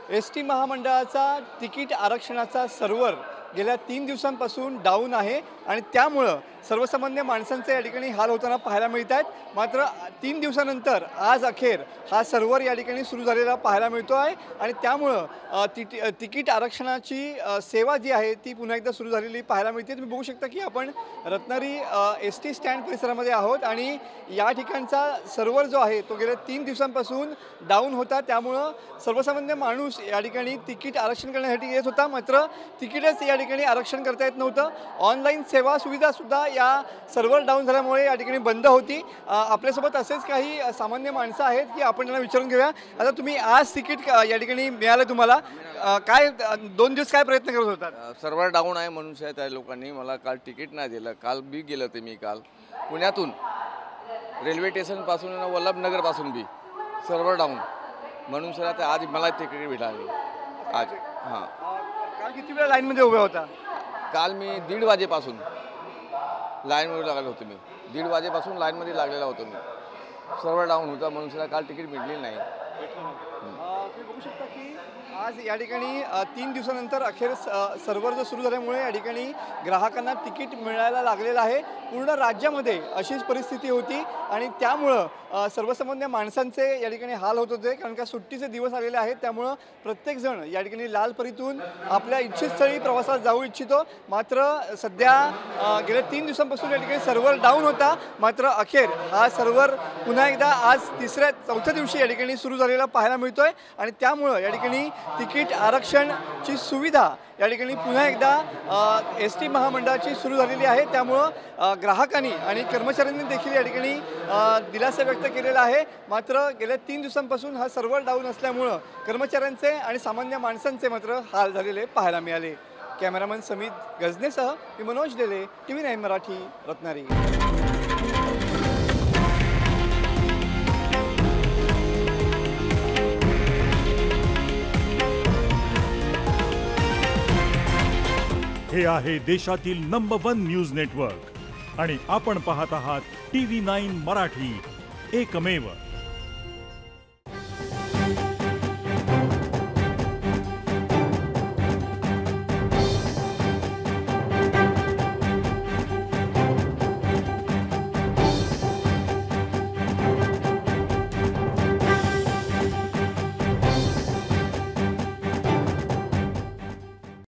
ST. महामंडळाचा ticket आरक्षणाचा server गेल्या 3 दिवसांपासून डाऊन आहे आणि त्यामुळं सर्वसामान्य माणसांचे या ठिकाणी हाल होताना पाहायला मिळत आहेत। मात्र 3 दिवसानंतर आज अखेर हा सर्व्हर या ठिकाणी सुरू झालेला पाहायला मिळतो आहे आणि त्यामुळं तिकीट आरक्षणाची सेवा जी आहे ती पुन्हा एकदा सुरू झालेली पाहायला मिळते। तुम्ही बघू शकता की आपण रत्नागिरी एस.टी. स्टँड परिसरामध्ये आहोत आणि या ठिकाणचा सर्व्हर जो आहे तो गेल्या 3 दिवसांपासून डाऊन होता। त्यामुळं सर्वसामान्य माणूस या ठिकाणी तिकीट आरक्षण करण्यासाठी येत होता, मात्र तिकीटच या ठिकाणी आरक्षण करता येत नव्हतं। ऑनलाईन सेवा सुविधा सुद्धा या सर्व्हर डाऊन झाल्यामुळे या ठिकाणी बंद होती। आपल्यासोबत असेच काही सामान्य माणसं आहेत की आपण त्यांना विचारून घेऊया। आता तुम्ही आज तिकीट या ठिकाणी मिळालं तुम्हाला, काय 2 दिवस काय प्रयत्न करत होतात? सर्व्हर डाऊन आहे म्हणून त्या लोकांनी मला काल तिकीट नाही दिलं। काल बी गेलं ते मी काल पुण्यातून रेल्वे स्टेशनपासून वल्लभनगरपासून बी सर्व्हर डाऊन म्हणून सर आता आज मला तिकीट भेटली आज। हां, काल किती वेळ लाईनमध्ये उभा होता? काल मी 1:30 वाजेपासून लाईनमध्ये लागलो होतो। मी 1:30 वाजेपासून लाईनमध्ये लागलेला होतो। मी सर्व्हर डाऊन होता म्हणून सर काल तिकीट भेटली नाही। तुम्ही बघू शकता की आज या ठिकाणी 3 दिवसानंतर अखेर सर्व्हर जो सुरू झाल्यामुळे या ठिकाणी ग्राहकांना तिकीट मिळायला लागलेलं आहे। पूर्ण राज्यामध्ये अशीच परिस्थिती होती आणि त्यामुळं सर्वसामान्य माणसांचे या ठिकाणी हाल होत होते, कारण का सुट्टीचे दिवस आलेले आहेत। त्यामुळं प्रत्येकजण या ठिकाणी लाल परीतून आपल्या इच्छित स्थळी प्रवासात जाऊ इच्छितो। मात्र सध्या गेल्या 3 दिवसांपासून या ठिकाणी सर्व्हर डाऊन होता, मात्र अखेर हा सर्व्हर पुन्हा एकदा आज 3-4थ्या दिवशी या ठिकाणी सुरू झालेला पाहायला मिळतोय आणि त्यामुळं या ठिकाणी तिकीट आरक्षणची सुविधा या ठिकाणी पुन्हा एकदा एस.टी. महामंडळाची सुरू झालेली आहे। त्यामुळं ग्राहकांनी आणि कर्मचाऱ्यांनी देखील या ठिकाणी दिलासा व्यक्त केलेला आहे। मात्र गेल्या 3 दिवसांपासून हा सर्व्हर डाऊन असल्यामुळं कर्मचाऱ्यांचे आणि सामान्य माणसांचे मात्र हाल झालेले पाहायला मिळाले। कॅमेरामन समित गजनेसह मी मनोज डेले, TV9 मराठी, रत्नागिरी। हे आहे देशातील नंबर 1 न्यूज नेटवर्क आणि आपण पाहत आहात TV9 मराठी, एकमेव।